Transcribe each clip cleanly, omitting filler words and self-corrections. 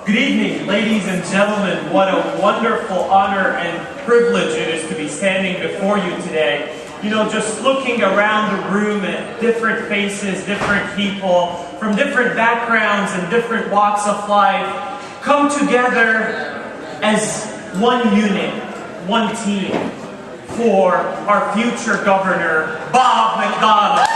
Good evening, ladies and gentlemen. What a wonderful honor and privilege it is to be standing before you today. You know, just looking around the room at different faces, different people, from different backgrounds and different walks of life, come together as one unit, one team, for our future governor, Bob McDonnell.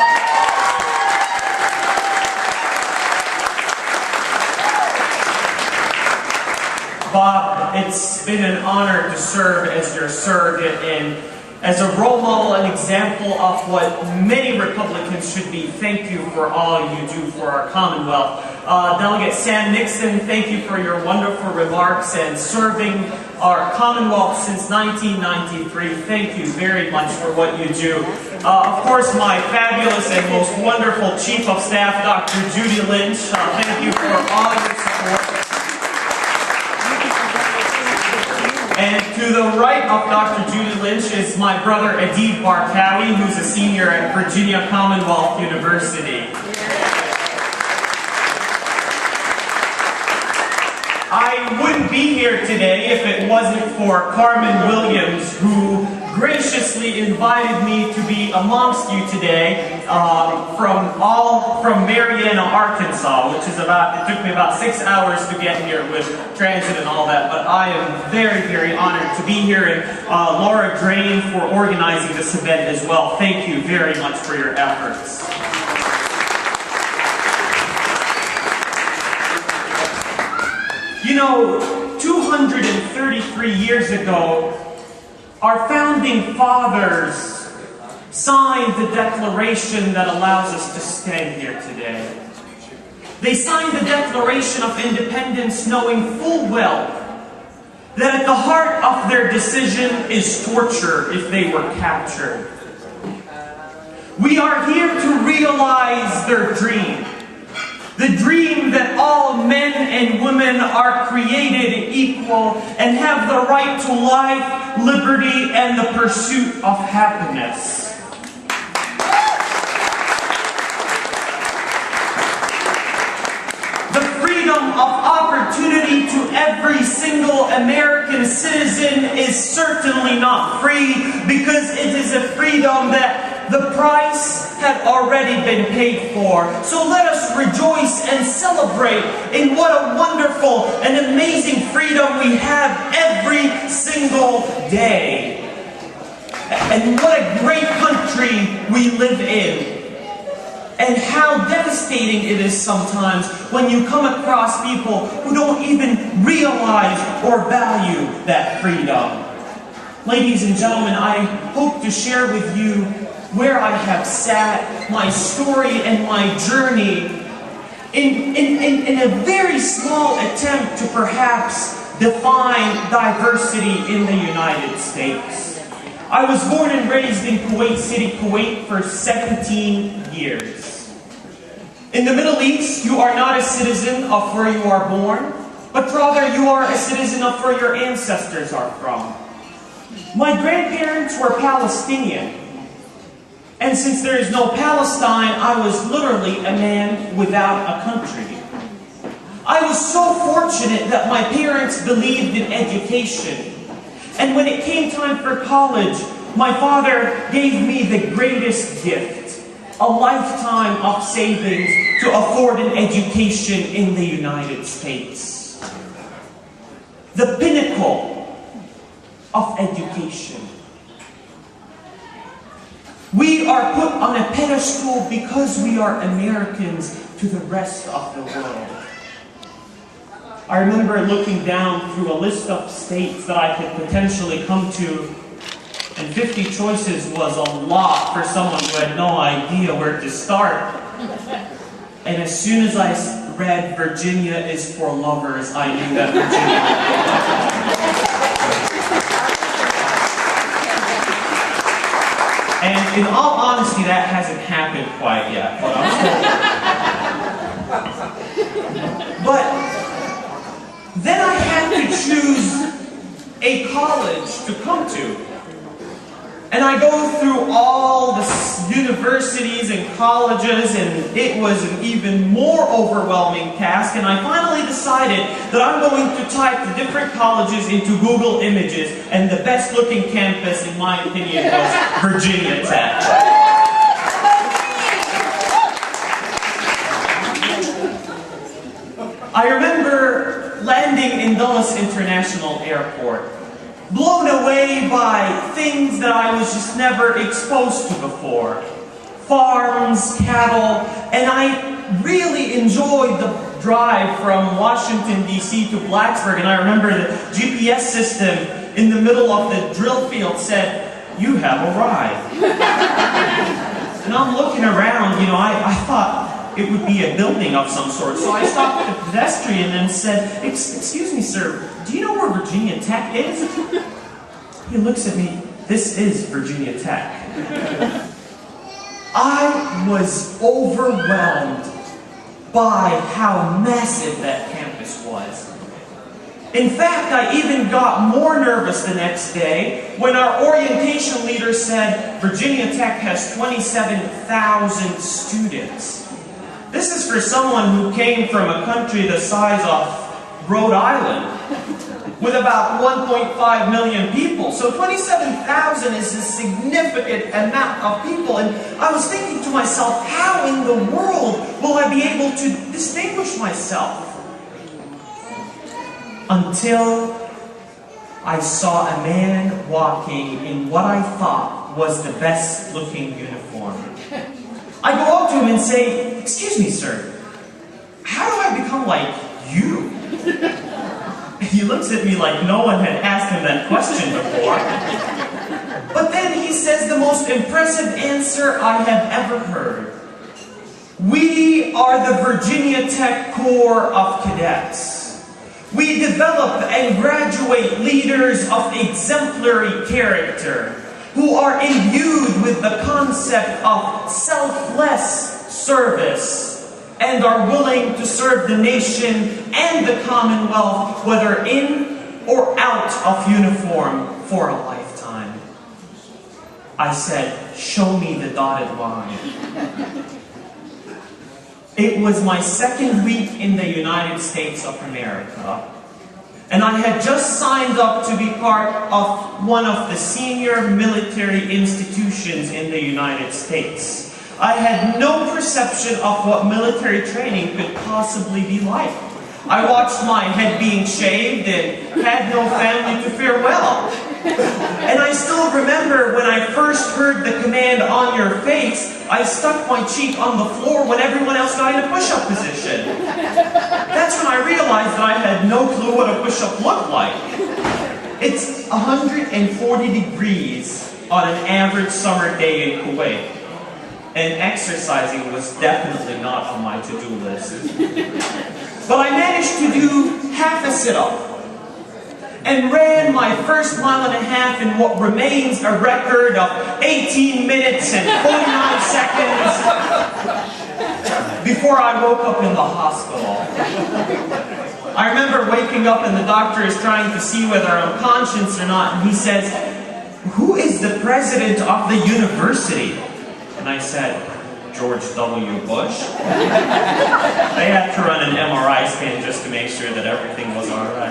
Bob, it's been an honor to serve as your surrogate and as a role model and example of what many Republicans should be. Thank you for all you do for our Commonwealth. Delegate Sam Nixon, thank you for your wonderful remarks and serving our Commonwealth since 1993. Thank you very much for what you do. Of course, my fabulous and most wonderful Chief of Staff, Dr. Judy Lynch, thank you for all your support. And to the right of Dr. Judy Lynch is my brother Adnan Barqawi, who's a senior at Virginia Commonwealth University. I wouldn't be here today if it wasn't for Carmen Williams, who graciously invited me to be amongst you today from Marietta, Arkansas, which is it took me about 6 hours to get here with transit and all that, but I am very, very honored to be here, and Laura Drain for organizing this event as well. Thank you very much for your efforts. You know, 233 years ago, our founding fathers signed the declaration that allows us to stand here today. They signed the Declaration of Independence knowing full well that at the heart of their decision is torture if they were captured. We are here to realize their dream. The dream that all men and women are created equal and have the right to life, liberty, and the pursuit of happiness. The freedom of opportunity to every single American citizen is certainly not free, because it is a freedom that the price had already been paid for. So let us rejoice and celebrate in what a wonderful and amazing freedom we have every single day. And what a great country we live in. And how devastating it is sometimes when you come across people who don't even realize or value that freedom. Ladies and gentlemen, I hope to share with you where I have sat, my story and my journey in a very small attempt to perhaps define diversity in the United States. I was born and raised in Kuwait City, Kuwait for 17 years. In the Middle East, you are not a citizen of where you are born, but rather you are a citizen of where your ancestors are from. My grandparents were Palestinian. And since there is no Palestine, I was literally a man without a country. I was so fortunate that my parents believed in education. And when it came time for college, my father gave me the greatest gift, a lifetime of savings to afford an education in the United States. The pinnacle of education. We are put on a pedestal because we are Americans to the rest of the world. I remember looking down through a list of states that I could potentially come to, and 50 choices was a lot for someone who had no idea where to start. And as soon as I read Virginia is for lovers, I knew that Virginia. And in all honesty, that hasn't happened quite yet, but I'm still. But then I had to choose a college to come to. And I go through all the universities and colleges, and it was an even more overwhelming task, and I finally decided that I'm going to type the different colleges into Google Images, and the best looking campus, in my opinion, was Virginia Tech. I remember landing in Dulles International Airport, blown away by things that I was just never exposed to before. Farms, cattle, and I really enjoyed the drive from Washington, D.C. to Blacksburg, and I remember the GPS system in the middle of the drill field said, "You have arrived." And I'm looking around, you know, I thought it would be a building of some sort, so I stopped the pedestrian and said, "Excuse me, sir, do you know where Virginia Tech is?" He looks at me, "This is Virginia Tech." I was overwhelmed by how massive that campus was. In fact, I even got more nervous the next day when our orientation leader said, "Virginia Tech has 27,000 students." This is for someone who came from a country the size of Rhode Island, with about 1.5 million people. So 27,000 is a significant amount of people. And I was thinking to myself, how in the world will I be able to distinguish myself? Until I saw a man walking in what I thought was the best looking uniform. I go up to him and say, "Excuse me, sir, how do I become like you?" He looks at me like no one had asked him that question before. But then he says the most impressive answer I have ever heard. "We are the Virginia Tech Corps of Cadets. We develop and graduate leaders of exemplary character, who are imbued with the concept of selfless service and are willing to serve the nation and the Commonwealth, whether in or out of uniform, for a lifetime." I said, "Show me the dotted line." It was my second week in the United States of America, and I had just signed up to be part of one of the senior military institutions in the United States. I had no perception of what military training could possibly be like. I watched my head being shaved and had no family to farewell. And I still remember when I first heard the command, "On your face," I stuck my cheek on the floor when everyone else got in a push-up position. That's when I realized that I had no clue what a push-up looked like. It's 140 degrees on an average summer day in Kuwait. And exercising was definitely not on my to-do list. But I managed to do half a sit-up and ran my first mile and a half in what remains a record of 18 minutes and 49 seconds before I woke up in the hospital. I remember waking up and the doctor is trying to see whether I'm conscious or not, and he says, "Who is the president of the university?" And I said, "George W. Bush." They had to run an MRI scan just to make sure that everything was all right.